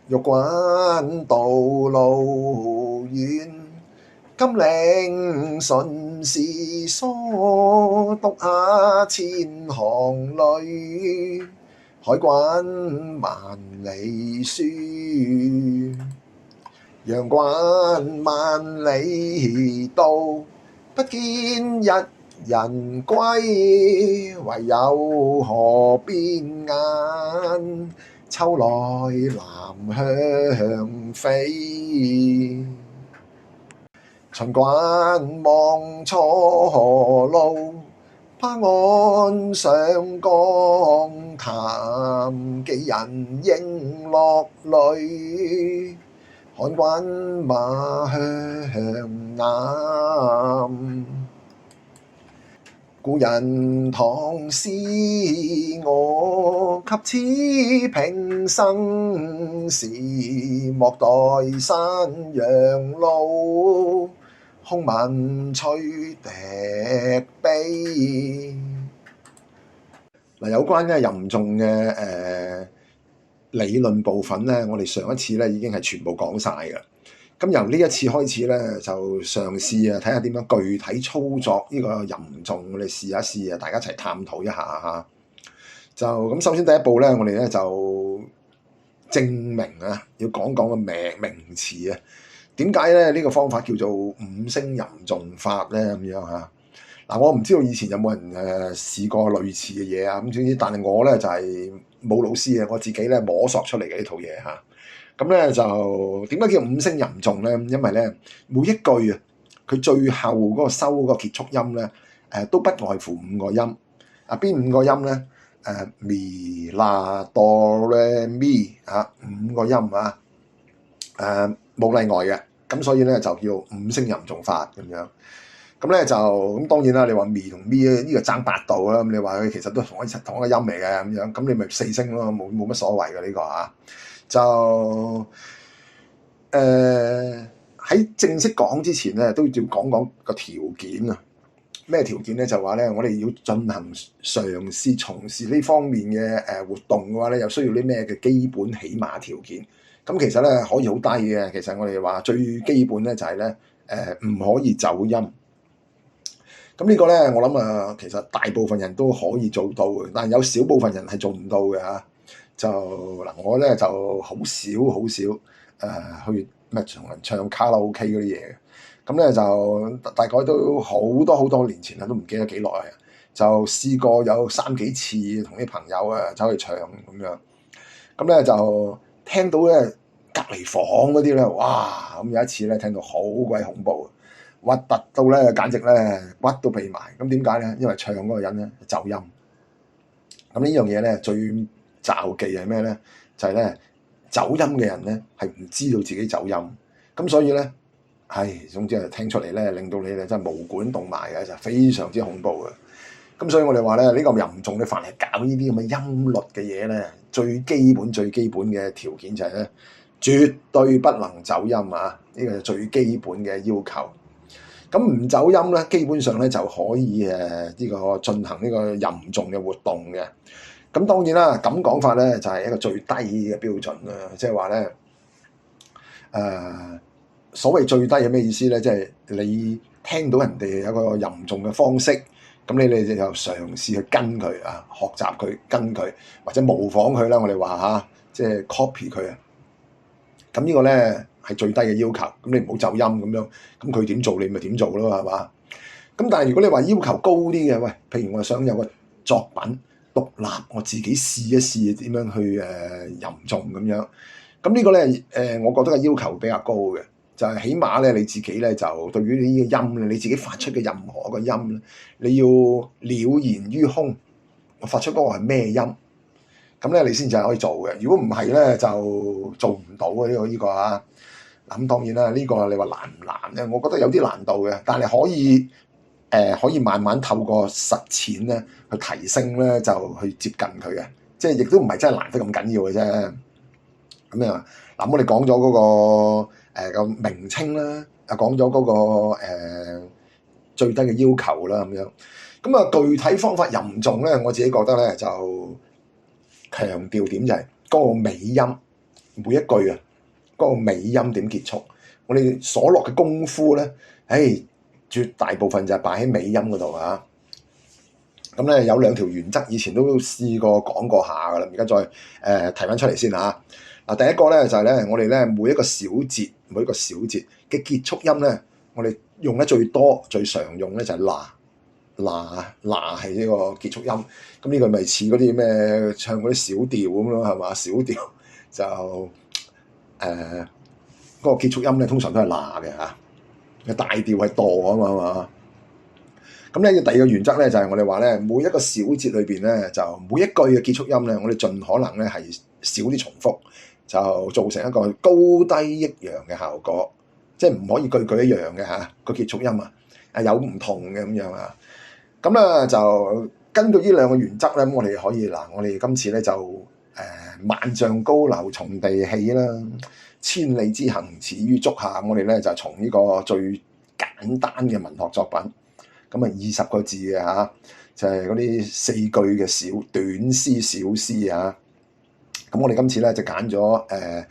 欲滾道路遠，金陵順時疏，讀下千行淚，海滾萬里書。陽關萬里道，不見一人歸，唯有河邊雁，秋來南向飛。秦關望楚路，拍岸上江潭，幾人應落淚，看滾馬向南。故人唐詩我，及此平生事，莫待山陽路，空聞吹笛悲。嗱，有關咧吟誦嘅理論部分咧，我哋上一次咧已經係全部講晒㗎。咁由呢一次開始咧，就嘗試睇下點樣具體操作呢個吟誦，我哋試一試大家一齊探討一下嚇。就咁，首先第一步咧，我哋咧就證明要講講個名詞啊。點解咧呢個方法叫做五聲吟誦法咧？咁樣嚇。嗱，我唔知道以前有冇人試過類似嘅嘢啊。咁總之，但係我咧就係冇老師嘅，我自己咧摸索出嚟嘅呢套嘢嚇。咁咧就點解叫五聲吟誦咧？因為咧每一句啊，佢最後嗰個收嗰個結束音咧，都不外乎五個音。邊五個音咧？咪、啦、哆、來、咪啊，五個音啊，冇例外嘅。咁所以咧就叫五聲吟誦法咁樣。咁咧就咁當然啦，你話咪同咪呢個爭八度啦。咁你話佢其實都同一個音嚟嘅咁樣，咁你咪四聲咯，冇乜所謂嘅呢個啊。就喺正式講之前咧，都要講講個條件啊。咩條件咧？就話咧，我哋要進行嘗試從事呢方面嘅活動嘅話咧，又需要啲咩嘅基本起碼條件？咁其實咧可以好低嘅。其實我哋話最基本咧就係咧唔可以走音。咁呢個咧我諗其實大部分人都可以做到嘅，但係有少部分人係做唔到嘅嚇。就嗱，我咧就好少去同人唱卡拉 OK 嗰啲嘢嘅。咁咧就大概都好多年前啦，都唔記得幾耐啊。就試過有3幾次同啲朋友走去唱咁樣。咁咧就聽到咧隔離房嗰啲咧，哇！咁有一次咧聽到好鬼恐怖，核突到咧簡直咧骨都痹埋。咁點解咧？因為唱嗰個人咧走音。咁呢樣嘢咧最罩忌係咩咧？就係咧走音嘅人咧係唔知道自己走音，咁所以咧總之係聽出嚟咧，令到你哋真係毛管戙埋嘅，就非常之恐怖嘅。咁所以我哋話咧，呢個吟誦你凡係搞呢啲咁嘅音律嘅嘢咧，最基本嘅條件就係咧，絕對不能走音啊！呢個係最基本嘅要求。咁唔走音咧，基本上咧就可以呢個進行呢個吟誦嘅活動嘅。咁當然啦，咁講法咧就係一個最低嘅標準啦，即係話咧所謂最低係咩意思咧？即係你聽到人哋有個吟誦嘅方式，咁你哋就嘗試去跟佢啊，學習佢，跟佢或者模仿佢啦。我哋話即係 copy 佢啊。咁呢個咧係最低嘅要求。咁你唔好走音咁樣，咁佢點做你咪點做咯，係嘛？咁但係如果你話要求高啲嘅，喂，譬如我想有個作品獨立，我自己試一試點樣去吟誦咁樣。咁呢個咧我覺得個要求比較高嘅。就係起碼咧，你自己咧就對於呢個音咧，你自己發出嘅任何個音咧，你要了然於胸，我發出嗰個係咩音，咁咧你先至係可以做嘅。如果唔係咧，就做唔到嘅呢個啊。咁當然啦，呢個你話難唔難咧？我覺得有啲難度嘅，但係可以慢慢透過實踐咧去提升咧，就去接近佢嘅，即係亦都唔係真係難得咁緊要嘅啫。咁嗱，我哋講咗嗰個個名稱啦，講咗嗰個最低嘅要求啦，咁樣。咁具體方法吟誦咧，我自己覺得咧就強調點就係嗰個尾音每一句啊嗰個尾音點結束，我哋所落嘅功夫咧，絕大部分就係擺喺尾音嗰度啊。咁咧有兩條原則，以前都試過講過下噶啦，而家再提翻出嚟先嚇。嗱，第一個咧就係咧，我哋咧每一個小節嘅結束音咧，我哋用得最多、最常用咧就係嗱係呢個結束音。咁呢個咪似嗰啲咩唱嗰啲小調咁咯，係嘛？小調就嗰個結束音咧，通常都係嗱嘅嚇。大調係墮啊嘛。咁咧第二個原則咧就係我哋話咧，每一個小節裏邊咧，就每一句嘅結束音咧，我哋盡可能咧係少啲重複，就造成一個高低抑揚嘅效果，即係唔可以句句一樣嘅嚇個結束音啊，有唔同嘅咁樣啊。咁咧就根據呢兩個原則咧，咁我哋可以我哋今次咧就萬丈高樓從地起啦，千里之行始於足下。我哋咧就從呢個最簡單嘅文學作品，咁20個字嘅嚇，就係嗰啲4句嘅小短詩小詩啊。咁我哋今次咧就揀咗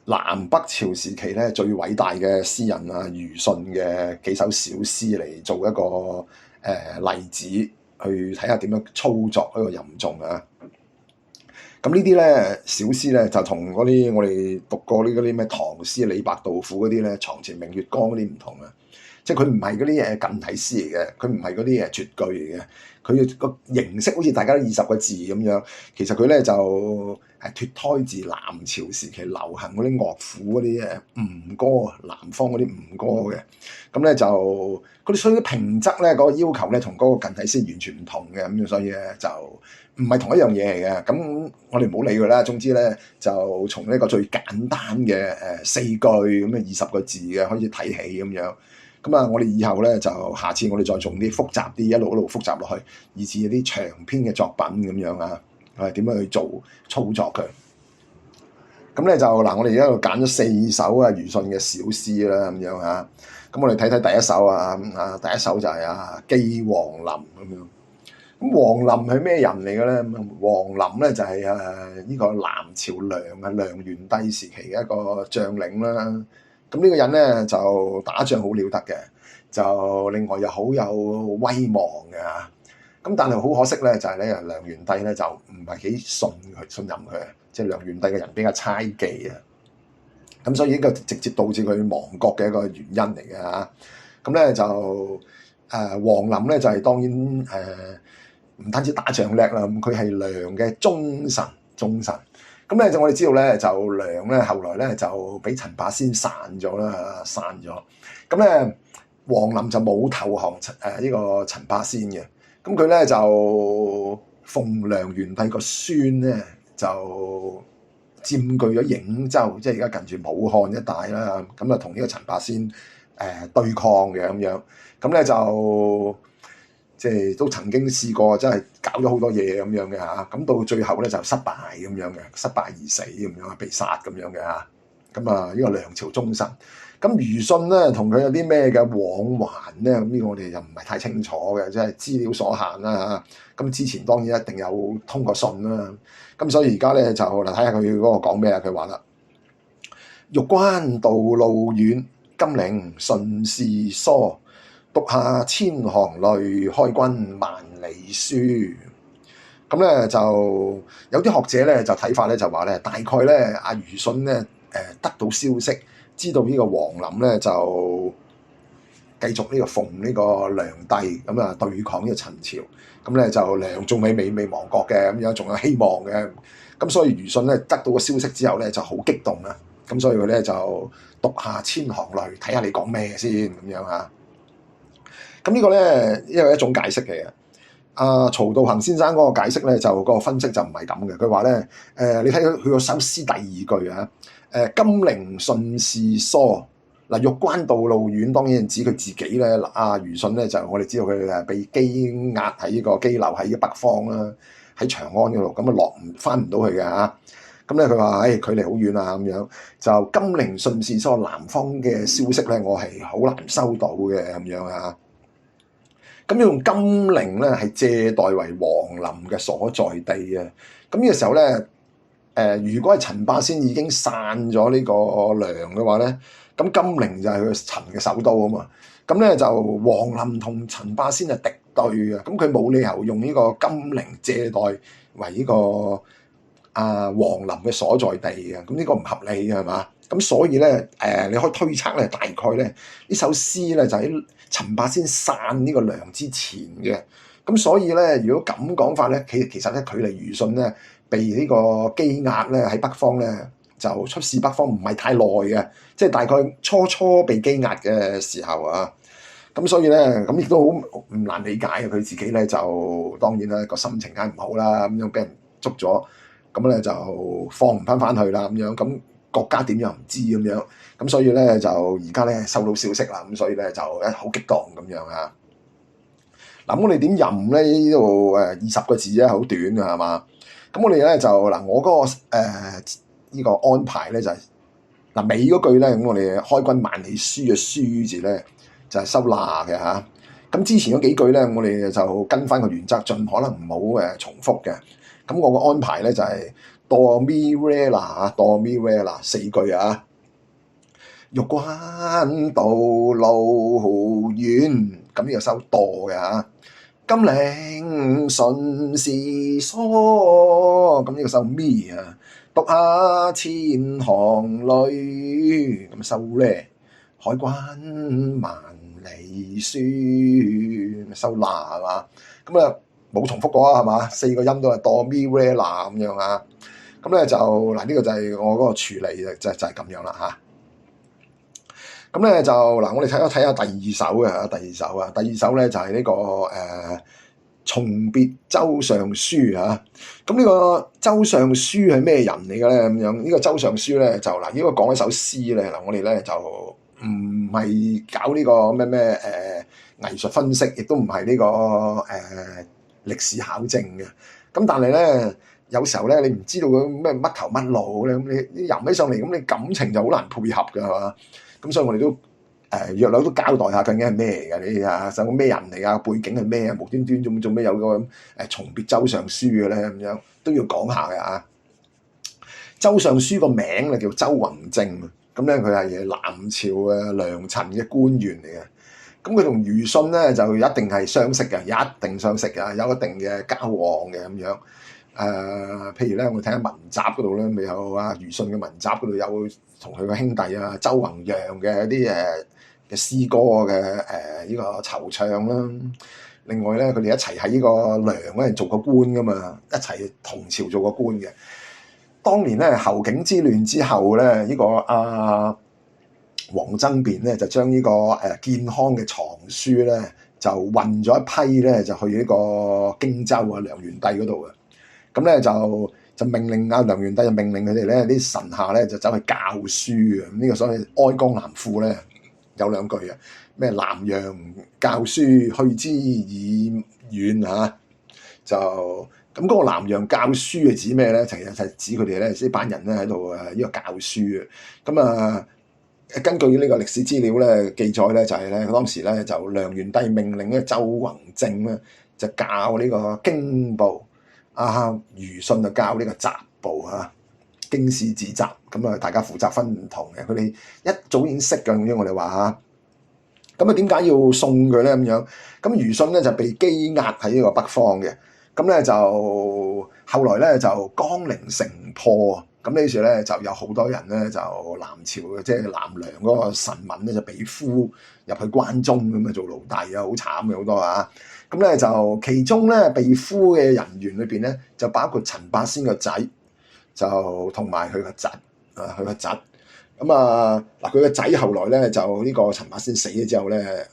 南北朝時期咧最偉大嘅詩人虞舜嘅幾首小詩嚟做一個例子，去睇下點樣操作呢個吟誦啊。咁呢啲咧小詩咧就同嗰啲我哋讀過嗰啲咩唐詩李白杜甫嗰啲咧床前明月光嗰啲唔同啊。即係佢唔係嗰啲近體詩嚟嘅，佢唔係嗰啲絕句嚟嘅，佢個形式好似大家都20個字咁樣。其實佢咧就係脫胎自南朝時期流行嗰啲樂府嗰啲吳歌，南方嗰啲吳歌嘅。咁咧就嗰啲所以啲平仄咧嗰個要求咧同嗰個近體詩完全唔同嘅，咁樣所以咧就唔係同一樣嘢嚟嘅。咁我哋唔好理佢啦。總之咧就從呢個最簡單嘅4句咁嘅20個字嘅開始睇起咁樣。咁我哋以後咧就下次我哋再從啲複雜啲一路複雜落去，以至啲長篇嘅作品咁樣啊，點樣去做操作佢？咁咧就我哋而家度揀咗4首虞舜嘅小詩啦，咁樣啊。咁我哋睇睇第一首第一首就係寄王林咁樣。咁王林係咩人嚟嘅咧？王林咧就係呢個南朝梁元帝時期嘅一個將領啦。咁呢個人咧就打仗好了得嘅，就另外又好有威望嘅嚇。咁但係好可惜咧，就係咧梁元帝咧就唔係幾信任佢，即係梁元帝嘅人比較猜忌啊。咁所以呢個直接導致佢亡國嘅一個原因嚟嘅嚇。咁咧就王林咧就係當然唔單止打仗叻啦，咁佢係梁嘅忠臣。咁咧就我哋知道咧，就梁咧後來咧就俾陳霸先散咗。咁咧王林就冇投降呢個陳霸先嘅。咁佢咧就奉梁元帝個孫咧就佔據咗颍州，即係而家近住武漢一帶啦。咁啊同呢個陳霸先對抗嘅咁樣。咁咧就即係都曾經試過，真係搞咗好多嘢咁樣嘅嚇，咁到最後咧就失敗咁樣嘅，失敗而死咁樣，被殺咁樣嘅嚇。咁呢個梁朝忠臣，咁虞舜咧同佢有啲咩嘅往還咧？咁呢個我哋就唔係太清楚嘅，即係資料所限啦嚇。咁之前當然一定有通過信啦。咁所以而家咧就睇下佢嗰個講咩啊？佢話啦：玉關道路遠，金陵順事疏。讀下千行淚，開軍萬里書。咁咧就有啲學者咧就睇法咧就話咧，大概咧虞舜咧得到消息，知道呢個王林咧就繼續呢個奉呢個梁帝咁對抗呢個陳朝。咁咧就梁仲未亡國嘅，咁樣仲有希望嘅。咁所以虞舜咧得到個消息之後咧就好激動啊。咁所以佢咧就讀下千行淚，睇下你講咩先咁樣嚇。咁呢個咧，因為一種解釋嚟嘅。曹道行先生嗰個解釋咧，就嗰個分析就唔係咁嘅。佢話咧，你睇佢個首詩第2句啊，金陵順事疏。嗱，玉關道路遠，當然指佢自己咧。虞舜咧就我哋知道佢被羈押喺呢個羈留喺北方啦，喺長安嗰度，咁翻唔到去嘅嚇。咁咧佢話，距離好遠啊，咁樣就金陵順事疏，南方嘅消息咧，我係好難收到嘅咁樣啊。咁用金陵咧係借代為王林嘅所在地啊！咁呢個時候咧，如果係陳霸先已經散咗呢個梁嘅話咧，咁金陵就係佢陳嘅首都啊嘛。咁咧就王林同陳霸先係敵對嘅，咁佢冇理由用呢個金陵借代為呢個王林嘅所在地嘅，咁呢個唔合理嘅係嘛？咁所以咧你可以推測咧，大概咧呢首詩咧就喺陳霸先散呢個梁之前嘅。咁所以咧，如果咁講法咧，其實咧距離虞舜咧被呢個羈押咧喺北方咧，就出使北方唔係太耐嘅，即係大概初被羈押嘅時候啊。咁所以咧，咁亦都好唔難理解嘅。佢自己咧就當然啦，個心情梗係唔好啦，咁樣俾人捉咗，咁咧就放唔翻去啦，咁樣咁國家點樣唔知咁樣，咁所以咧就而家咧收到消息啦，咁所以咧就好激動咁樣啊。嗱，我哋點吟咧？呢度20個字咧，好短嘅係嘛？咁我哋咧就嗱，我嗰個呢個安排咧就係嗱尾嗰句咧，咁我哋開軍萬里書嘅書字咧就係收納嘅嚇。咁之前嗰幾句咧，我哋就跟翻個原則，盡可能唔好重複嘅。咁我個安排咧就係 do mi re la do mi re la 4句啊。玉關道路遠，咁呢個收墮嘅嚇。金陵順時疏，咁呢個收咪啊。讀下千行淚，咁收咧。海關萬里書，收嗱係嘛？咁啊冇重複過啊係嘛？4個音都係 do mi re la 咁樣啊。咁咧就嗱呢個就係我嗰個處理就係咁樣啦嚇。咁咧就嗱，我哋睇下第二首嘅第二首咧就係呢個從別周尚書嚇。咁呢個周尚書係咩人嚟嘅咧？咁樣呢個周尚書咧就嗱，應該講一首詩咧嗱，我哋咧就唔係搞呢個咩藝術分析，亦都唔係呢個歷史考證嘅。咁但係咧有時候咧你唔知道佢咩乜頭乜路咧，咁你吟起上嚟，咁你感情就好難配合㗎係嘛？咁所以我哋都約略都交代下究竟係咩嚟㗎？你啊，首個咩人嚟啊？背景係咩啊？無端端做咩有個從別周尚書嘅咧？咁樣都要講下嘅啊。周尚書個名咧叫周弘正，咁咧佢係南朝嘅良臣嘅官員嚟嘅。咁佢同虞舜咧就一定係相識嘅，一定相識嘅，有一定嘅交往嘅咁樣。譬如咧，我睇下文集嗰度咧，咪有虞舜嘅文集嗰度有同佢個兄弟周弘揚嘅一啲嘅詩歌嘅呢個惆悵啦。另外咧，佢哋一齊喺呢個梁嗰度做過官噶嘛，一齊同朝做過官嘅。當年咧侯景之亂之後咧，呢個王爭辯咧就將呢個建康嘅藏書咧就運咗一批咧就去呢個荊州梁元帝嗰度嘅。咁咧就命令梁元帝就命令佢哋咧啲臣下咧就走去教書嘅。咁呢個所謂哀江南賦咧有2句啊，咩南陽教書去之已遠嚇，就咁嗰個南陽教書係指咩咧？其實係指佢哋咧呢班人咧喺度呢個教書嘅。咁根據呢個歷史資料咧記載咧就係咧當時咧就梁元帝命令咧周弘正咧就教呢個經部。虞舜就教呢個雜部啊，經史子集，咁大家負責分唔同嘅，佢哋一早已經識嘅，咁樣我哋話嚇。咁點解要送佢咧咁樣？咁虞舜咧就被羈押喺呢個北方嘅，咁咧就後來咧就江陵城破，咁呢時咧就有好多人咧就南朝嘅，即係南梁嗰個臣民咧就被俘入去關中咁做奴隸啊，好慘嘅好多啊！咁咧就其中咧被俘嘅人員裏邊咧就包括陳霸先個仔，就同埋佢個侄佢個侄。咁嗱佢個仔後來咧就呢個陳霸先死咗之後咧，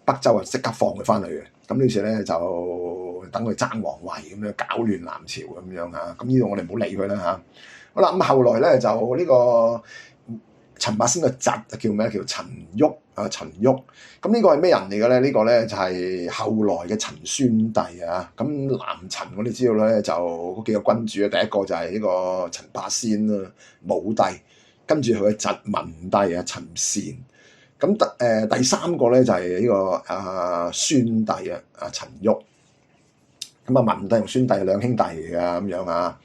北周即刻放佢翻去嘅。咁於是咧就等佢爭皇位咁樣搞亂南朝咁樣嚇。咁呢度我哋唔好理佢啦嚇。好啦，咁後來咧就呢個陳霸先個侄叫咩？叫陳旭陳旭。咁呢個係咩人嚟嘅咧？呢個咧就係後來嘅陳宣帝啊。咁南陳我哋知道咧就嗰幾個君主啊，第一個就係呢個陳霸先啦，武帝，跟住佢嘅侄文帝陳善。咁第3個咧就係呢個宣帝陳旭。咁文帝同宣帝係2兄弟嚟嘅咁樣啊。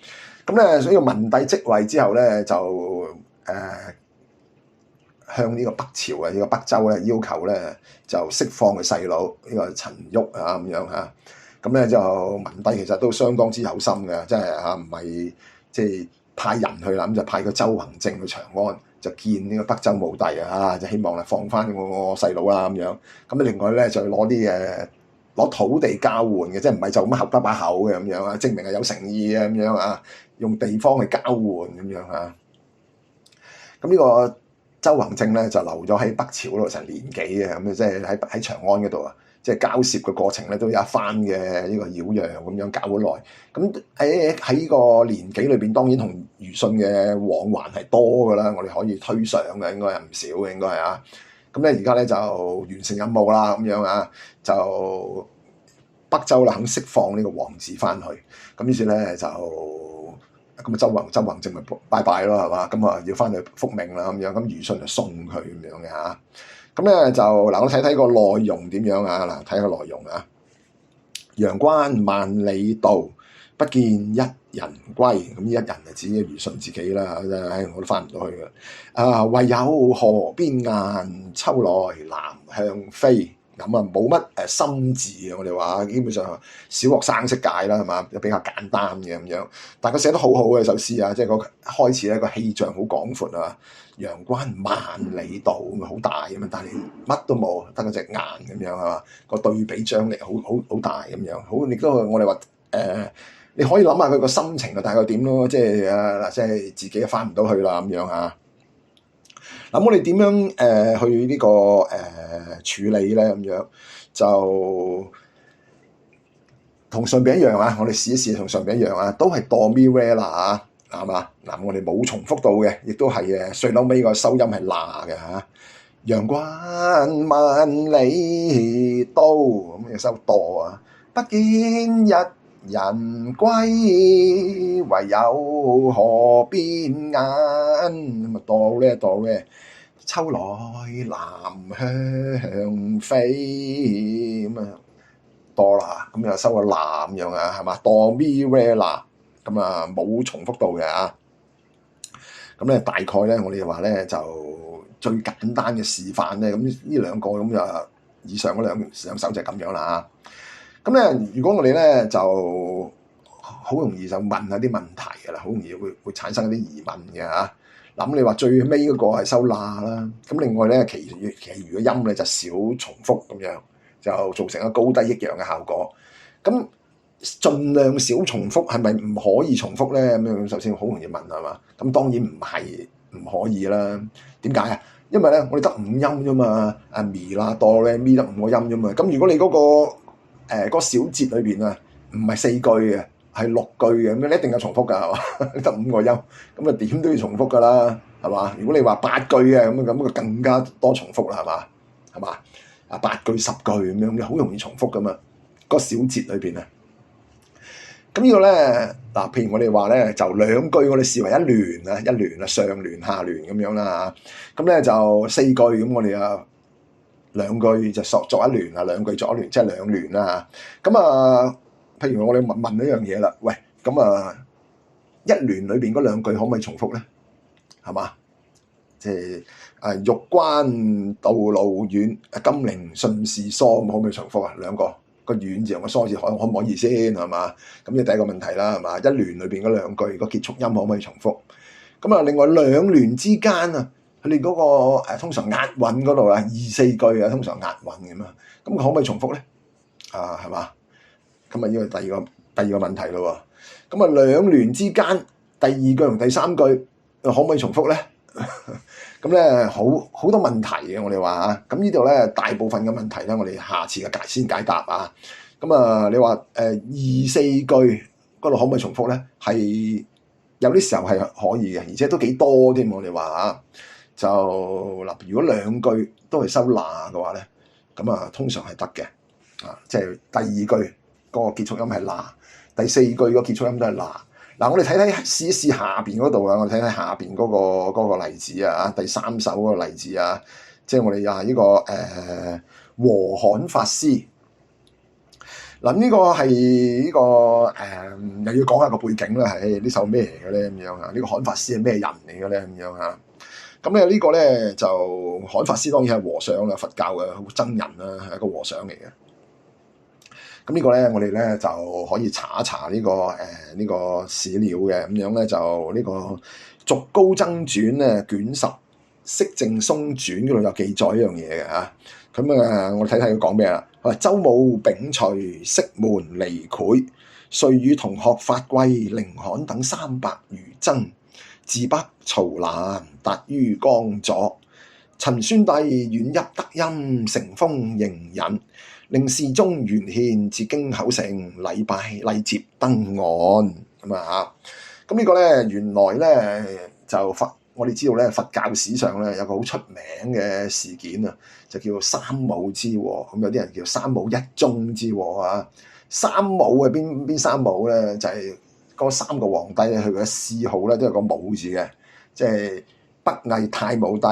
咁咧，所以文帝即位之後咧，就向呢個北朝嘅呢個北周咧要求咧，就釋放佢細佬呢個陳旭啊咁樣嚇。咁咧就文帝其實都相當之有心嘅，即係嚇唔係即係派人去啦，咁就派個周弘正去長安，就見呢個北周武帝啊，就希望咧放翻我細佬啦咁樣。咁另外咧就攞啲攞土地交換嘅，即係唔係就咁口得把口嘅咁樣啊，證明係有誠意嘅咁樣啊，用地方去交換咁樣啊。咁呢個周弘正咧就留咗喺北朝嗰度成年幾嘅，咁即係喺長安嗰度啊，即係交涉嘅過程咧都有一番嘅呢個擾攘咁樣搞好耐。咁喺呢個年幾裏邊，當然同虞舜嘅往還係多噶啦，我哋可以推想嘅，應該係唔少嘅，應該係啊。咁咧而家咧就完成任務啦，咁樣啊，就北周啦肯釋放呢個皇子翻去，咁於是咧就咁啊周弘正咪拜拜咯，係嘛？咁啊要翻去復命啦，咁樣咁虞舜就送佢咁樣嘅嚇。咁咧就嗱，我睇睇個內容點樣啊？嗱，睇下個內容啊。陽關萬里道，不見一人歸。咁呢一人就指虞舜自己啦，唉，我都翻唔到去嘅。唯有河邊雁，秋來南向飛。咁啊冇乜深字嘅，我哋話基本上小學生識解啦，係嘛？比較簡單嘅咁樣。但係佢寫得好好嘅首詩啊，即係個開始咧個氣象好廣闊啊。陽關萬里道咁啊好大咁啊，但係乜都冇，得嗰隻雁咁樣係嘛？個對比張力好大咁樣。好，亦都我哋話你可以諗下佢個心情啊，大概點咯？即係即係自己翻唔到去啦咁樣嚇。咁我哋點樣去呢個處理咧？咁樣就同上邊一樣啊！我哋試一試同上邊一樣啊，都係 do mi re 啦嚇，係嘛？嗱，我哋冇重複到嘅，亦都係最嬲尾個收音係啦嘅嚇。陽關萬里道，咁嘅收舵啊！不見一人歸，唯有河邊雁。咁啊舵咧，秋來南向飛，咁啊多啦，咁又收個南樣啊，係嘛？哆咪唻啦，咁啊冇重複到嘅啊。咁咧大概咧，我哋話咧就最簡單嘅示範咧，咁呢兩個咁就以上嗰兩首就係咁樣啦。咁咧，如果我哋咧就好容易就問下啲問題㗎啦，好容易會產生一啲疑問嘅嚇。嗱，咁你話最尾嗰個係收罅啦，咁另外咧其餘嘅音咧就少重複咁樣，就造成一個高低抑揚嘅效果。咁盡量少重複係咪唔可以重複咧？咁樣首先好容易問係嘛？咁當然唔可以啦。點解啊？因為咧我哋得五音啫嘛，咪啦哆咧咪得五個音啫嘛。咁如果你嗰個小節裏邊啊，唔係4句嘅，係6句嘅，咁你一定有重複㗎係嘛？得5個音，咁啊點都要重複㗎啦，係嘛？如果你話8句嘅咁就更加多重複啦，係嘛？8句10句咁樣，好容易重複㗎嘛，個小節裏邊啊。咁呢個咧嗱，譬如我哋話咧，就2句我哋視為一聯啊，上聯下聯咁樣啦嚇。咁咧就4句咁，我哋啊2句就作一聯啊，2句作一聯，即係2聯啦嚇。咁啊，譬如我哋問一樣嘢啦，喂，咁啊一聯裏邊嗰2句可唔可以重複咧？係嘛？即係玉關道路遠，金陵盡是疏，可唔可以重複啊？2個遠字同個疏字可唔可以先係嘛？咁呢第一個問題啦係嘛？一聯裏邊嗰2句個結束音可唔可以重複？咁啊，另外2聯之間啊，佢哋嗰個通常押韻嗰度啊，2、4句啊，通常押韻咁啊，咁可唔可以重複咧？係嘛？咁啊，呢個第二個問題咯喎。咁啊，2聯之間第2句同第3句可唔可以重複咧？咁咧好多問題嘅，我哋話嚇。咁呢度咧大部分嘅問題咧，我哋下次嘅先解答啊。咁啊，你話2、4句嗰度可唔可以重複咧？係有啲時候係可以嘅，而且都幾多添。我哋話嚇就嗱，如果2句都係收嗱嘅話咧，咁啊通常係得嘅啊，即係第2句嗰個結束音係嗱，第4句個結束音都係嗱。嗱，我哋試一試下邊嗰度啊，我哋睇睇下邊嗰個例子啊，第3首嗰個例子啊，即係我哋呢個和罕發詩。嗱，嗱，呢個係呢個又要講下個背景啦。係呢首咩嚟嘅咧？咁樣啊，呢個罕法師係咩人嚟嘅咧？咁樣啊，咁咧呢個咧就罕法師當然係和尚啦，佛教嘅僧人啦，係一個和尚嚟嘅。咁呢個咧，我哋咧就可以查一查呢個史料嘅。咁樣咧就呢個《續高僧傳》咧卷10《釋正松傳》嗰度有記載一樣嘢嘅嚇。咁我睇睇佢講咩啦。佢話周武秉隨釋門離迾，遂與同學法貴、寧罕等300餘僧，自北曹南，達於江左。陳宣帝遠邑德音，承封迎引，令侍中袁憲至京口城禮拜禮接登岸咁啊嚇。咁呢個咧原來咧就我哋知道咧佛教史上咧有個好出名嘅事件啊，就叫三武之禍。咁有啲人叫三武一宗之禍啊。三武係邊三武咧？就係嗰3個皇帝咧，佢嘅諡號咧都有個武字嘅，即係北魏太武帝、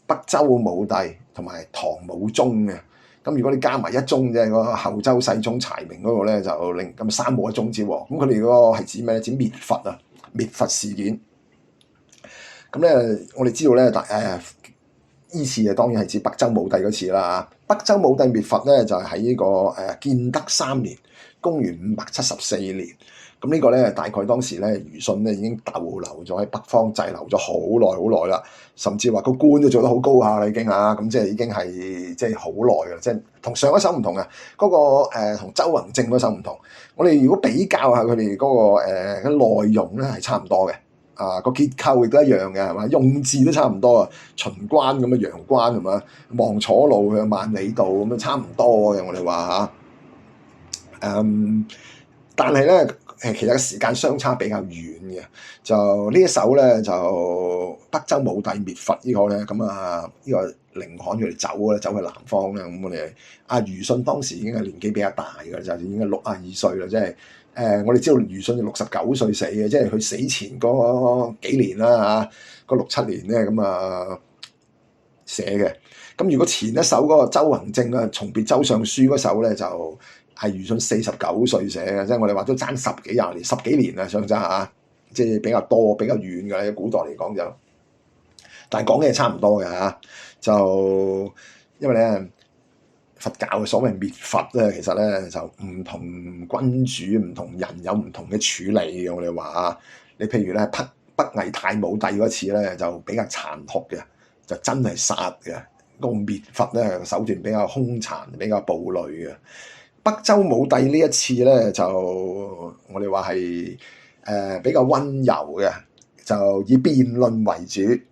北周武帝同埋唐武宗嘅。咁如果你加埋一宗啫，個後周世宗柴明嗰個咧就令咁三武一宗之禍。咁佢哋嗰個係指咩咧？指滅佛啊，滅佛事件。咁咧，我哋知道咧，依次啊當然係指北周武帝嗰次啦。北周武帝滅佛咧就係喺呢個建德3年，公元574年。咁呢個咧大概當時咧虞舜咧已經逗留咗喺北方滯留咗好耐啦，甚至話個官都做得好高下啦已經啊。咁即係已經係即係好耐㗎啦，即係同上一首唔同啊。嗰個同周宏正嗰首唔同。我哋如果比較下佢哋嗰個內容咧係差唔多嘅。個結構亦都一樣嘅，係嘛？用字都差唔多啊，秦關咁嘅陽關係嘛？望楚路嘅萬里道咁樣差唔多嘅，我哋話嚇。但係咧其實時間相差比較遠嘅。就呢一首咧就北周武帝滅佛呢個咧，咁呢個寧罕佢哋走去南方咧，咁我哋虞舜當時已經係年紀比較大嘅，就已經係62歲啦，即係。我哋知道虞舜就69歲死嘅，即係佢死前嗰幾年啦嚇，嗰6-7年咧咁寫嘅。咁如果前一首嗰個周宏正啊，從別周上書嗰首咧就係虞舜49歲寫嘅，即係我哋話都爭10幾年啊，相差嚇，即係比較多比較遠嘅喺古代嚟講就，但係講嘅嘢差唔多嘅嚇，就因為咧。佛教嘅所謂滅佛咧，其實咧就唔同君主、唔同人有唔同嘅處理嘅。我哋話你譬如咧北魏太武帝嗰次咧就比較殘酷嘅，就真係殺嘅。個滅佛咧手段比較兇殘、比較暴戾嘅。北周武帝呢一次咧就我哋話係比較溫柔嘅，就以辯論為主。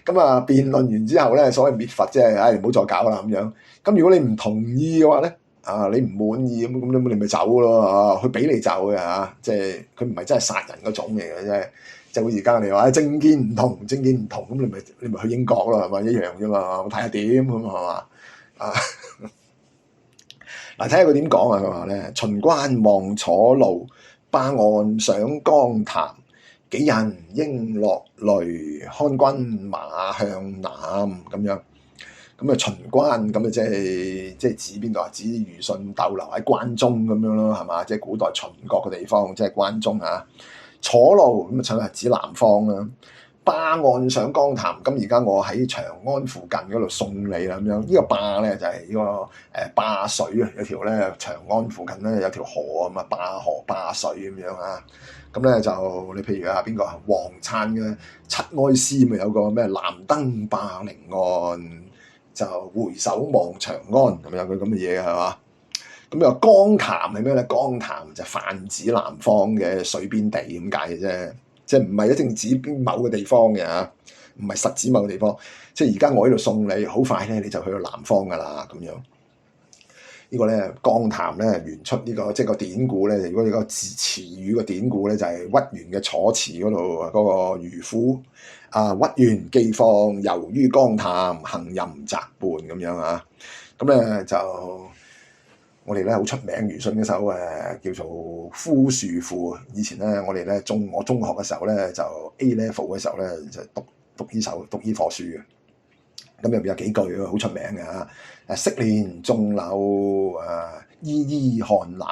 咁辯論完之後咧，所謂滅佛即係唔好再搞啦咁樣。咁如果你唔同意嘅話咧，你唔滿意咁你咪走咯，佢俾你走嘅嚇，即係佢唔係真係殺人嗰種嚟嘅啫。就好似而家你話政見唔同，咁你咪去英國咯，係咪一樣啫嘛？我睇下點咁係嘛？嗱，睇下佢點講啊？佢話咧，秦關望楚路，霸岸上江潭，幾人應落雷，看軍馬向南咁樣。咁秦關咁即係指邊度啊？指虞舜逗留喺關中咁樣咯，係嘛？即係古代秦國嘅地方，即係關中啊。楚路咁係指南方啦。霸岸上江潭，咁而家我喺長安附近嗰度送你啦咁樣。呢個霸咧就係呢個灞水啊，有條咧長安附近咧有條河啊嘛，灞河灞水咁樣啊。咁咧就你譬如邊個王粲嘅《七哀詩》咪有個咩南登霸陵岸，就回首望長安咁樣佢咁嘅嘢係嘛？咁又江潭係咩咧？江潭就泛指南方嘅水邊地咁解嘅啫，即係唔係一定指邊某個地方嘅嚇，唔係實指某個地方。即係而家我喺度送你，好快咧你就去到南方噶啦咁樣。呢個咧江潭咧原出呢個即係個典故咧。如果你個詞語個典故咧就係屈原嘅楚辭嗰度嗰個漁夫屈原寄放游於江潭，行吟雜伴咁樣啊。咁咧就我哋咧好出名虞舜嗰首叫做《夫樹賦》。以前咧我哋咧我中學嘅時候咧就 A level 嘅時候咧就讀呢課書嘅。咁入邊有幾句好出名嘅嚇，昔年種柳依依漢南，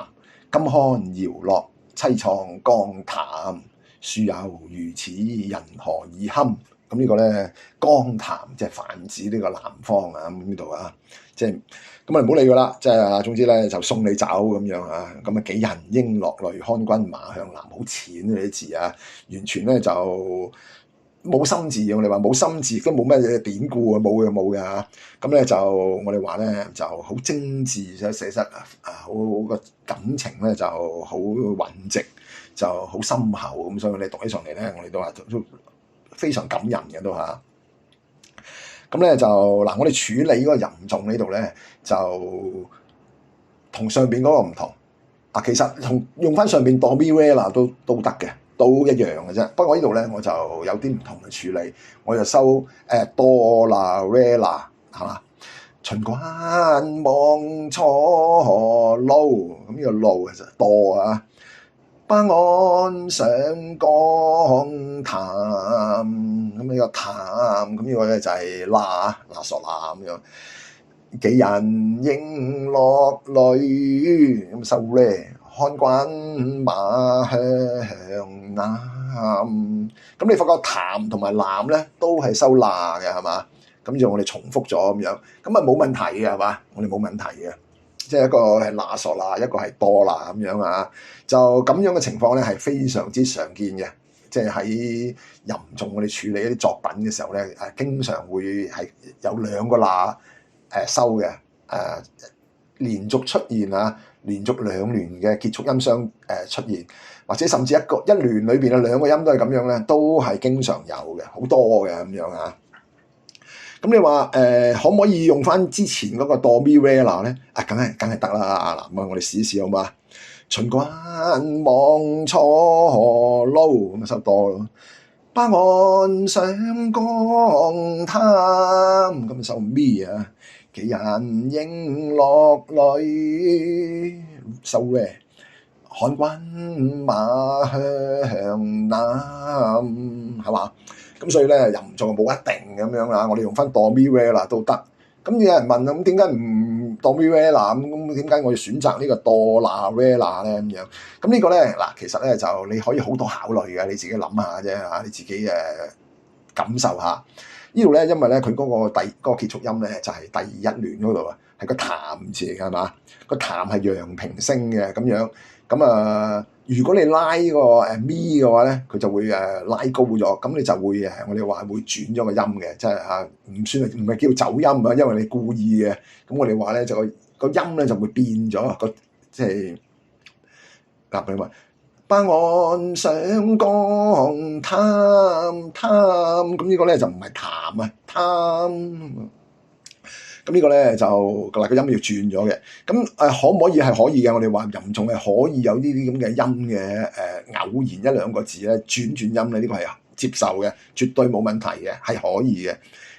今看搖落凄愴江潭，樹有如此人何以堪？咁呢個咧江潭即係泛指呢個南方啊，咁呢度啊，即係咁啊唔好理佢啦，即係啊總之咧就送你走咁樣啊，咁啊幾人應落淚，看君馬向南，好淺呢啲字啊，完全咧就冇心字，我哋話冇心字都冇咩嘢典故啊，冇嘅嚇。咁咧就我哋話咧就好精緻，所以寫得好個感情咧就好穩直，就好深厚咁，所以你讀起上嚟咧，我哋都話都非常感人嘅都嚇。咁咧就嗱，我哋處理嗰個吟頌呢度咧，就同上邊嗰個唔同。其實同用翻上邊 Do Mi Re La 都得嘅，都一樣嘅啫。不過呢度咧我就有啲唔同嘅處理，我就收Do La Re La 係嘛？秦關望楚路，咁呢個路其實多啊。巴岸上江潭，咁呢個潭，咁呢個咧就係罅索罅咁樣。幾人應落淚，咁收咧，看君馬向南。咁你發覺潭同埋南咧都係收罅嘅係嘛？咁就我哋重複咗咁樣，咁啊冇問題嘅係嘛？我哋冇問題嘅。即係一個係罅索罅，一個係多罅咁樣啊，就咁樣嘅情況咧係非常之常見嘅。即係喺吟頌我哋處理一啲作品嘅時候咧，經常會係有兩個罅收嘅，連續出現啊，連續兩聯嘅結束音相出現，或者甚至一聯裏邊嘅兩個音都係咁樣咧，都係經常有嘅，好多嘅咁樣啊。咁你話可唔可以用翻之前嗰個 Do Mi Re La 咧？梗係得啦！嗱，咁我哋試一試好嘛？秦關望楚路，咁收多咯。巴岸上江潭，咁收咪啊？幾人應落淚，收咧？看君馬向南，係嘛？咁所以咧吟頌冇一定咁樣啊，我哋用翻 Do Mi Re La 都得。咁有人問啊，咁點解唔 Do Mi Re La 咁點解我要選擇呢個 Do La Re La 咧咁樣？咁呢個咧嗱，其實咧就你可以好多考慮嘅，你自己諗下啫嚇，你自己感受下。呢度咧，因為咧佢嗰個結束音咧就係第一聯嗰度啊，係個淡字嚟嘅係嘛？個淡係陽平聲嘅咁樣。咁如果你拉呢個咪嘅話咧，佢就會拉高咗，咁你就會我哋話會轉咗個音嘅，即係唔係叫走音啊，因為你故意嘅。咁我哋話咧就個音咧就會變咗，即係你話巴岸上江潭，咁呢個咧就唔係淡啊，潭。咁呢個咧就嗱個音要轉咗嘅，咁可唔可以係可以嘅？我哋話吟頌係可以有呢啲咁嘅音嘅，偶然一兩個字咧轉音咧，呢個係接受嘅，絕對冇問題嘅，係可以嘅。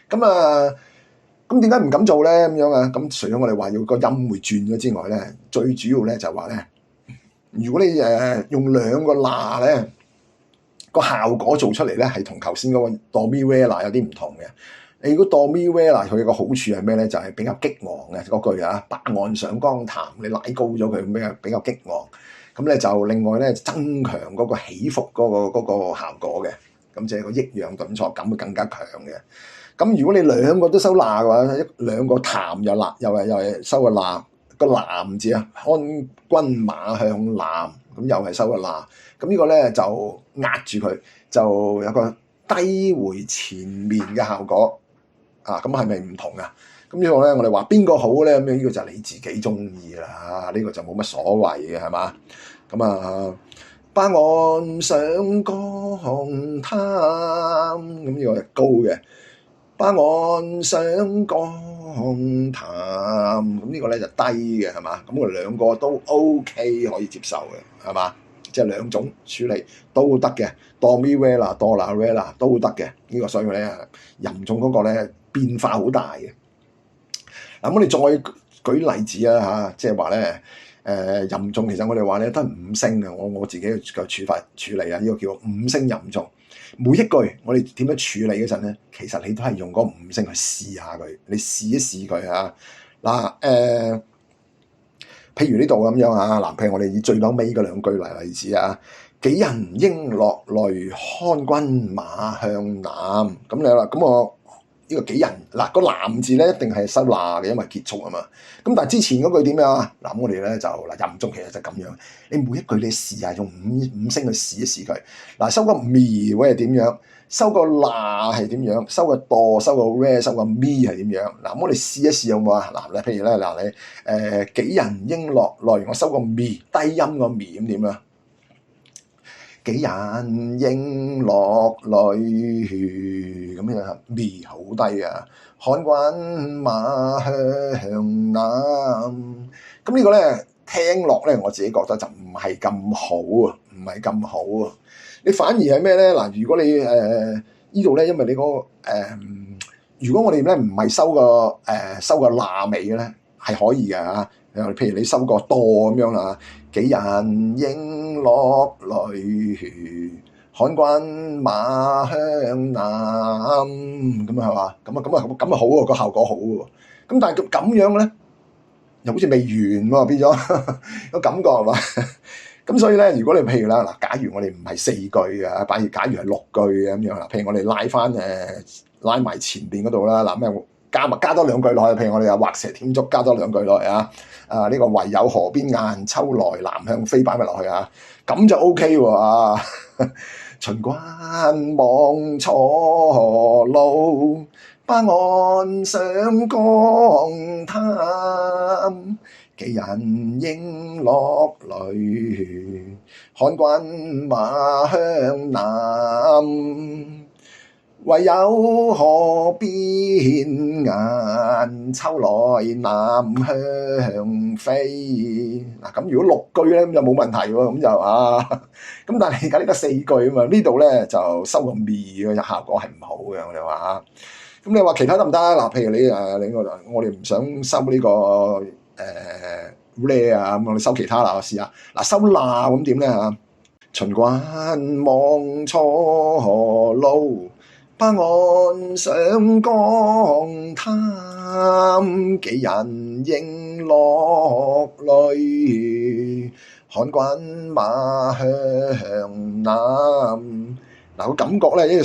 咁點解唔敢做咧？咁樣啊？咁除咗我哋話要個音會轉咗之外咧，最主要咧就話咧，如果你用兩個罅咧，個效果做出嚟咧係同頭先嗰個 Do Mi Re La 有啲唔同嘅。你如果 Do Mi Re La 佢個好處係咩咧？就係比較激昂嘅嗰句啊，巴岸上江潭，你拉高咗佢，比較激昂。咁咧就另外咧增強嗰個起伏嗰個效果嘅。咁即係個抑揚頓挫感會更加強嘅。咁如果你兩個都收罅嘅話，兩個潭又罅，又係收個罅，個南字啊，看君馬向南，咁又係收個罅。咁呢個咧就壓住佢，就有個低回前面嘅效果。咁係咪唔同啊？咁呢個咧，我哋話邊個好咧？咁樣呢個就係你自己中意啦。呢個就冇乜所謂嘅，係嘛？咁巴岸上江潭，咁呢個係高嘅。巴岸上江潭，咁呢個咧就低嘅，係嘛？咁我哋兩個都 OK 可以接受嘅，係嘛？即係兩種處理都得嘅，Do Mi Re La、Do La Re La 都得嘅。呢個所以咧吟頌嗰個咧變化好大嘅。嗱，我哋再舉例子啊嚇，即係話咧吟頌其實我哋話咧都係五聲嘅。我自己嘅處理啊，呢個叫五聲吟頌。每一句我哋點樣處理嗰陣咧，其實你都係用嗰五聲去試下佢，你試一試佢嚇。嗱譬如呢度咁樣啊，譬如我哋以最嬲尾嗰兩句嚟例子啊，杞人應落淚，看君馬向南。咁你啦，咁我呢個杞人嗱個南字咧一定係收嗱嘅，因為結束啊嘛。咁但係之前嗰句點樣啊？嗱，我哋咧就嗱，任中其實就咁樣，你每一句你試下用五聲去試一試佢。嗱，收個咪會係點樣？收個嗱係點樣？收個哆、收個 re、收個咪係點樣？嗱，咁我哋試一試好唔好啊？嗱，譬如咧嗱，你杞人應落淚，我收個咪低音個咪咁點啊？杞人應落淚咁樣咪好低啊！看君馬向南，咁呢個咧聽落咧，我自己覺得就唔係咁好啊，唔係咁好啊！你反而係咩咧？嗱，如果你呢度咧，因為你嗰如果我哋咧唔係收個嗱尾嘅咧，係可以嘅嚇。譬如你收個哆咁樣啦，杞人應落淚，看君馬向南，咁啊係嘛？咁啊好喎，個效果好喎。咁但係咁樣咧，又好似未完喎，變咗個感覺係嘛？咁所以咧，如果你譬如啦，嗱，假如我哋唔係4句嘅，假如係6句嘅咁樣啦，譬如我哋拉埋前邊嗰度啦，嗱咩加多2句落去，譬如我哋畫蛇添足，加多2句落去啊！呢個唯有河邊雁，秋來南向飛，擺埋落去啊！咁就 OK 喎啊！秦關望楚路，巴岸上江灘，杞人應落淚，看君馬向南。唯有河邊雁，秋來南向飛。嗱，咁如果6句咧，咁就冇問題喎，咁就咁但係而家呢得4句啊嘛，呢度咧就收個咪嘅效果係唔好嘅，我哋話咁你話其他得唔得啊？嗱，譬如你我哋唔想收呢個咧啊，咁我哋收其他啦，我試下。嗱，收嗱咁點咧嚇？秦關望楚路，巴岸上江灘，杞人應落淚，看君馬向南。嗱，個感覺咧，呢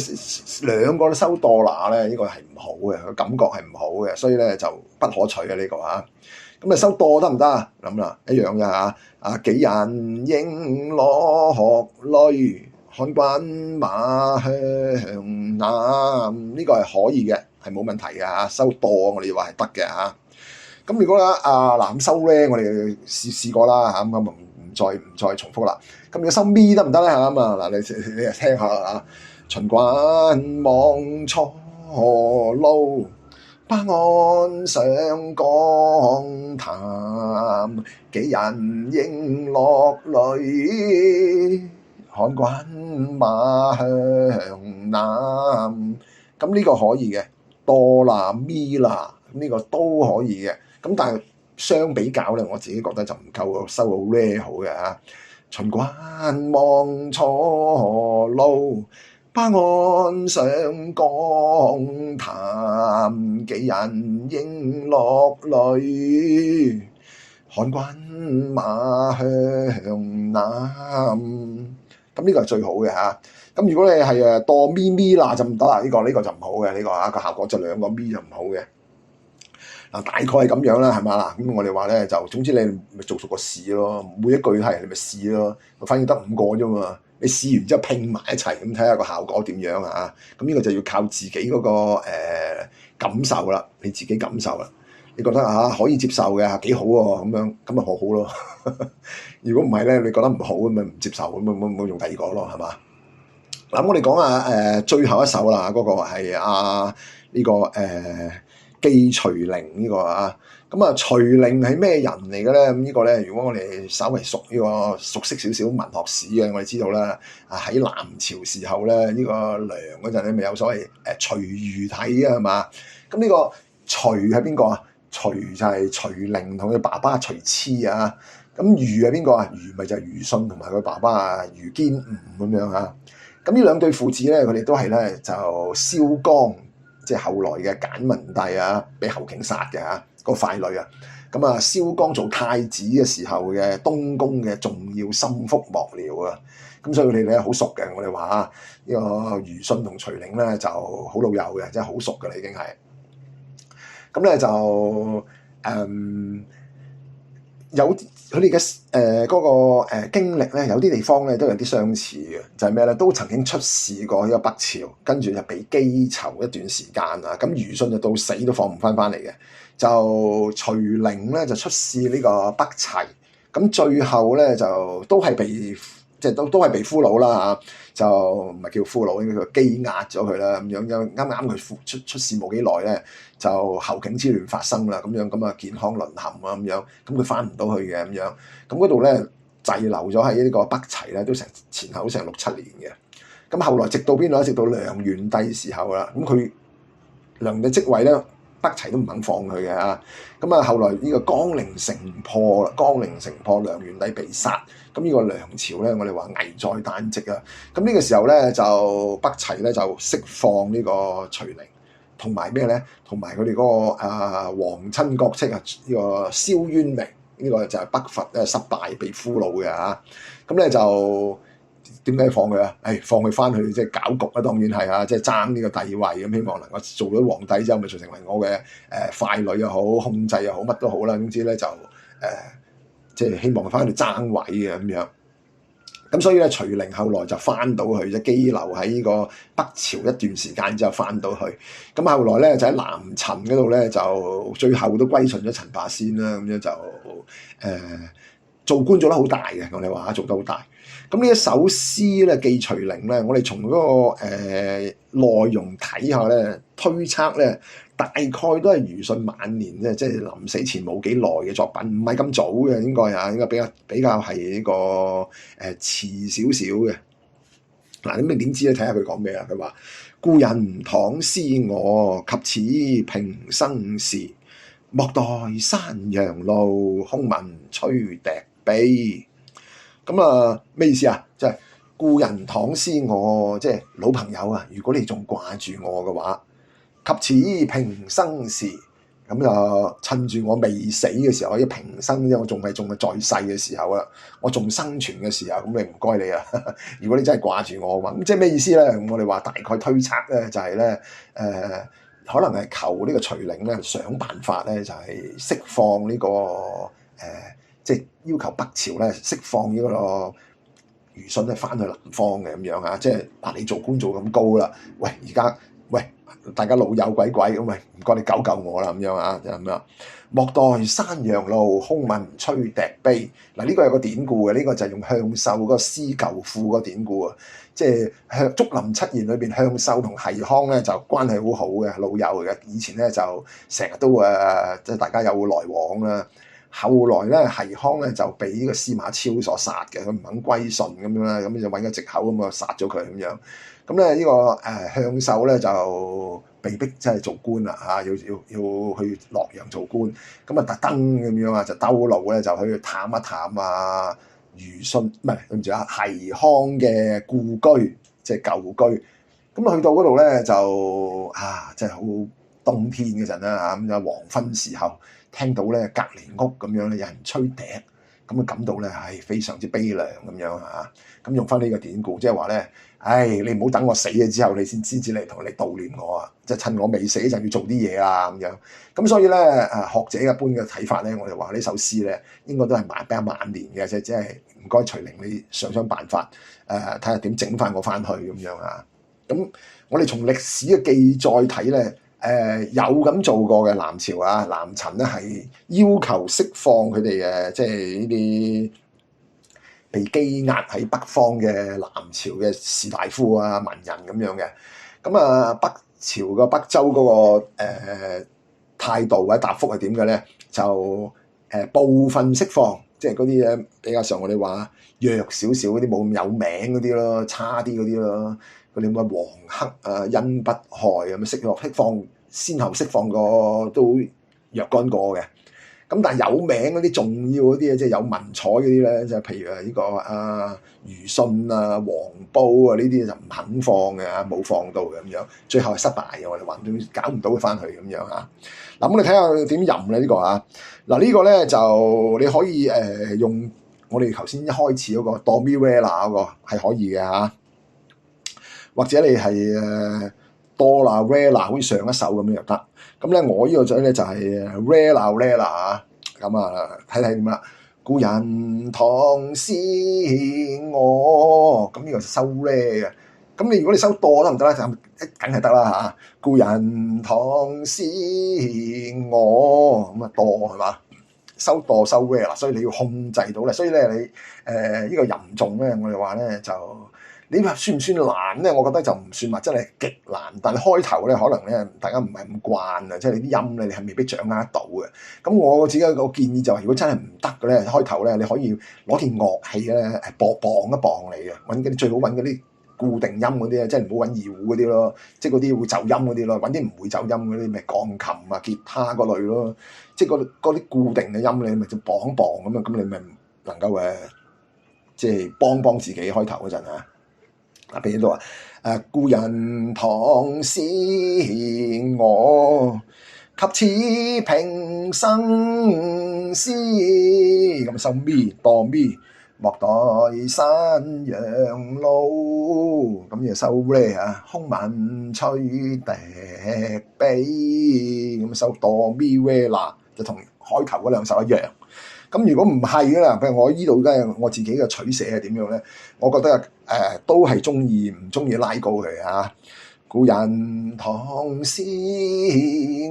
兩個都收哆嗱咧，呢個係唔好嘅，個感覺係唔好嘅，所以咧就不可取嘅呢個嚇。咁啊收哆得唔得啊？諗啦，一樣嘅嚇。杞人應落淚，看君馬向南，呢個係可以嘅，係冇問題嘅嚇。收哆我哋話係得嘅嚇。咁如果嗱咁收咧，我哋試過啦嚇，咁唔再重複啦。咁如果收咪得唔得咧嚇？咁嗱你聽下啊。秦關望楚路，巴岸上江灘，杞人應落淚，看君馬向南。咁呢個可以嘅，哆啦咪啦，呢個都可以嘅。咁但係相比較咧，我自己覺得就唔夠收到 re 好嘅嚇。秦關望楚路，巴岸上江灘，杞人應落淚，看君馬向南。咁呢個係最好嘅嚇。咁如果你係哆咪咪啦就唔得啦，呢個就唔好嘅，呢個個效果就2個咪就唔好嘅。嗱，大概係咁樣啦，係嘛啦？咁我哋話咧就總之你咪做熟個試咯，每一句係你咪試咯，反正得5個啫嘛。你試完之後拼埋一齊咁睇下個效果點樣啊？咁呢個就要靠自己嗰個感受啦，你自己感受啦。你覺得可以接受嘅幾好喎，咁咪學好咯。如果唔係咧，你覺得唔好咁咪唔接受，咁咪用第2個咯，係嘛？嗱，我哋講下最後一首啦，嗰個係呢個紀徐陵呢個啊。咁徐陵係咩人嚟嘅咧？咁呢個咧，如果我哋稍微熟悉少少文學史嘅，我哋知道啦。喺南朝時候咧，呢個梁嗰陣咧，咪有所謂徐孺體啊，係嘛？咁呢個徐係邊個啊？徐就係徐陵同佢爸爸徐痴啊。咁孺係邊個啊？孺咪就係庾信同埋佢爸爸庾堅吾咁樣啊。咁呢兩對父子咧，佢哋都係咧就蕭綱，即係後來嘅簡文帝啊，俾侯景殺嘅嚇個傀儡啊。咁啊，蕭綱做太子嘅時候嘅東宮嘅重要心腹幕僚啊。咁所以佢哋咧好熟嘅。我哋話啊，呢個虞舜同徐陵咧就好老友嘅，即係好熟嘅啦已經係。咁咧就有佢哋嘅嗰個經歷咧，有啲地方咧都有啲相似嘅，就係咩咧？都曾經出使過呢個北朝，跟住就被羈囚一段時間啊。咁虞舜就到死都放唔翻嚟嘅。就徐陵咧就出使呢個北齊，咁最後咧就都係被即係都係被俘虜啦嚇，就唔係叫俘虜，應該叫羈押咗佢啦咁樣。啱啱佢出使冇幾耐咧，就侯景之亂發生啦，咁樣咁啊健康淪陷啊咁樣，咁佢翻唔到去嘅咁樣，咁嗰度咧滯留咗喺呢個北齊咧，都前後成6-7年嘅。咁後來直到邊度咧？直到梁元帝時候啦，咁佢梁嘅職位咧，北齊都唔肯放佢嘅嚇。咁啊後來呢個江陵城破，梁元帝被殺。咁呢個梁朝咧，我哋話危在旦夕啊！咁呢個時候咧，就北齊咧就釋放呢個徐陵，同埋咩咧？同埋佢哋嗰個皇親國戚啊，呢個蕭淵明，呢個就係北伐咧失敗被俘虜嘅嚇。咁咧就點解放佢啊？放佢翻去即係搞局啊！當然係啊，即係爭呢個帝位咁，希望能夠做咗皇帝之後，咪就成為我嘅傀儡又好，控制又好，乜都好啦。總之咧就即係希望翻去爭位嘅咁樣。咁所以咧，徐陵後來就翻到去，即係羈留喺呢個北朝一段時間之後翻到去。咁後來咧就喺南陳嗰度咧，就最後都歸順咗陳霸先啦。咁樣就做官做得好大嘅，我哋話做得好大。咁呢一首詩咧記徐陵咧，我哋從嗰個內容睇下咧，推測咧大概都係虞舜晚年咧，即係臨死前冇幾耐嘅作品，唔係咁早嘅，應該嚇，應該比較係呢個遲少少嘅。嗱，咁你點知咧？睇下佢講咩啊？佢話：故人倘思我，及此平生時，莫待山陽路，空聞吹笛悲。咁啊，咩意思啊？即係故人倘思我，即係老朋友啊！如果你仲掛住我嘅話，及此平生時，咁就趁住我未死嘅時候，一平生啫，我仲係在世嘅時候啊，我仲生存嘅時候，咁你唔該你啊！如果你真係掛住我嘅話，咁即係咩意思咧？我哋話大概推測咧，就係咧可能係求呢個徐陵咧想辦法咧，就係釋放呢個即係要求北朝咧釋放呢個虞舜咧翻去南方嘅咁樣啊！即係你做官做咁高啦，喂而家大家老友鬼咁，喂唔該你救救我啦咁樣啊！就咁樣，莫待山陽路，空聞吹笛悲。嗱，呢個有個典故嘅，呢個就係用向秀嗰個詩舊賦嗰個典故啊！即係竹林七賢裏邊，向秀同繫康咧就關係好好嘅老友嘅，以前咧就成日都即係大家有來往啦。後來咧，繫康咧就俾呢個司馬昭所殺嘅，佢唔肯歸順咁樣啦，咁就揾個藉口咁啊殺咗佢咁樣。咁咧呢個向秀咧就被逼真係做官啦嚇，要去洛陽做官。咁啊特登咁樣啊，就兜路咧就去探一探啊虞舜，唔係對唔住啊，繫康嘅故居，即係舊居。咁去到嗰度咧就真係好冬天嗰陣啦嚇，咁就黃昏時候。聽到咧隔離屋咁樣咧有人吹笛，咁啊感到咧係非常之悲涼咁樣嚇。咁用翻呢個典故，即係話咧，你唔好等我死咗之後，你先嚟同你悼念我啊！即係趁我未死就要做啲嘢啊咁樣。咁所以咧學者一般嘅睇法咧，我哋話呢首詩咧應該都係比較晚年嘅，即係唔該徐陵你想辦法睇下點整翻我翻去咁樣啊。咁我哋從歷史嘅記載睇咧。有咁做過嘅南朝啊，南陳咧係要求釋放佢哋嘅，即係呢啲被羈押喺北方嘅南朝嘅士大夫啊、文人咁樣嘅。咁啊，北朝嘅北周嗰個態度或者答覆係點嘅咧？就部分釋放，即係嗰啲咧比較上我哋話弱少少嗰啲冇咁有名嗰啲咯，差啲嗰啲咯。嗰啲咁嘅黃克啊、殷不害咁釋放，先後釋放過都若干個嘅。咁但係有名嗰啲重要嗰啲啊，即係有文采嗰啲咧，就譬如呢個庾信啊、黃埔啊呢啲就唔肯放嘅冇放到嘅咁樣，最後係失敗嘅，我哋話都搞唔到佢翻去咁樣嚇。嗱，咁你睇下點吟咧呢個啊？嗱，呢個咧就你可以用我哋頭先一開始嗰個 Do Mi Re La 嗰個係可以嘅嚇，或者你係Do La Re La 好似上一首咁樣又得。咁咧我呢個嘴咧就係 Re La Re La 啊，咁啊睇睇點啦。故人唐是我，咁呢個收 Re 嘅。咁你如果你收哆得唔得咧？就梗係得啦嚇。故人唐是我，咁啊哆係嘛？收哆收 Re 啦，所以你要控制到咧。所以咧你呢個吟誦咧，我哋話咧就你話算唔算難咧？我覺得就唔算話真係極難，但係開頭咧可能咧大家唔係咁慣啊，即係你啲音咧你係未必掌握得到嘅。咁我自己個建議就係，如果真係唔得嘅咧，開頭咧你可以攞件樂器咧磅一磅你嘅，揾嗰啲最好揾嗰啲固定音嗰啲咧，即係唔好揾二胡嗰啲咯，即係嗰啲會走音嗰啲咯，揾啲唔會走音嗰啲，咩鋼琴啊、吉他嗰類咯，即係嗰啲固定嘅音你咪就磅咁啊，咁你咪能夠即係幫自己開頭嗰陣啊。譬如呢度話故人唐是我，及此平生思，咁收咪哆咪，莫待山陽路，咁又收咧空文吹笛悲，咁收哆咪re啦，就同開頭嗰兩首一樣。咁如果唔係嘅啦，譬如我依度咧，我自己嘅取捨係點樣咧？我覺得都係唔中意拉高佢嚇。故人唐是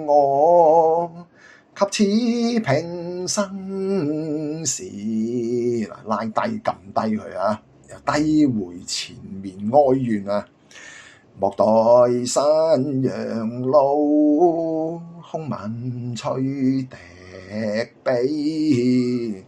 我，及此平生事，拉低撳低佢啊，又低回前面哀怨啊。莫待山陽路，空文吹笛悲。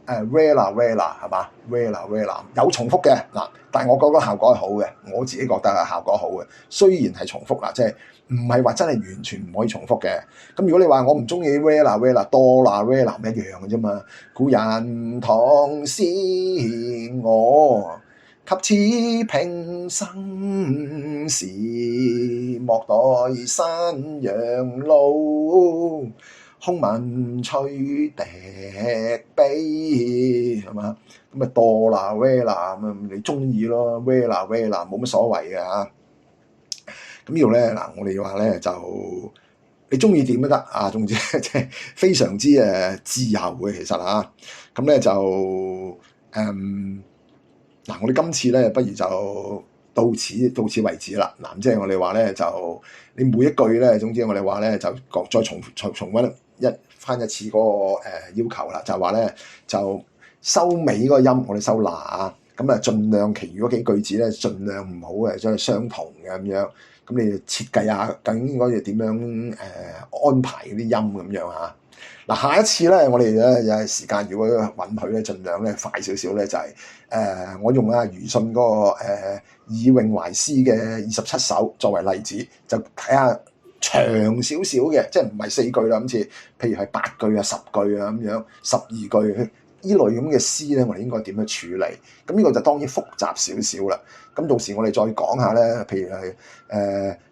re la 係嘛 re la 有重複嘅嗱，但係我覺得效果係好嘅，我自己覺得效果好嘅。雖然係重複啦，即係唔係話真係完全唔可以重複嘅。咁如果你話我唔中意 re la Do la re la 一樣嘅啫嘛。故人唐是我，及此平生事，莫待山陽路，空文吹笛悲，係嘛？咁啊哆啦 re 啦，咁你中意咯 re 啦冇乜所謂嘅嚇。咁呢度咧嗱，我哋話咧就你中意點都得啊，總之即係非常之自由嘅其實嚇。咁咧就嗱，我哋今次咧不如就到此為止啦。嗱，即係我哋話咧就你每一句咧，總之我哋話咧就再重溫翻一次嗰個要求啦，就係話咧就收尾嗰個音我哋收嗱啊，咁啊盡量其餘嗰幾句子咧盡量唔好嘅，即係相同嘅咁樣。咁你設計下究竟應該要點樣安排嗰啲音咁樣嚇。嗱，下一次咧我哋咧有時間如果允許咧，盡量咧快少少咧就係我用庾信嗰個以詠懷詩嘅27首作為例子，就睇下長少少嘅，即係唔係4句啦，今次譬如係8句啊、10句啊咁樣，12句呢類咁嘅詩咧，我哋應該點樣處理？咁呢個就當然複雜少少啦。咁到時我哋再講下咧，譬如係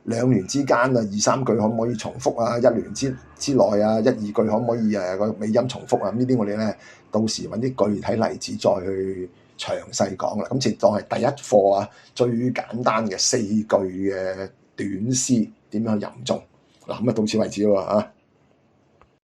兩聯之間啊2-3句可唔可以重複啊？一聯之內啊1-2句可唔可以個尾音重複啊？咁呢啲我哋咧到時揾啲具體例子再去詳細講啦。今次當係第一課啊，最簡單嘅4句嘅短詩點樣去吟誦嗱，咁啊到此為止喎嚇。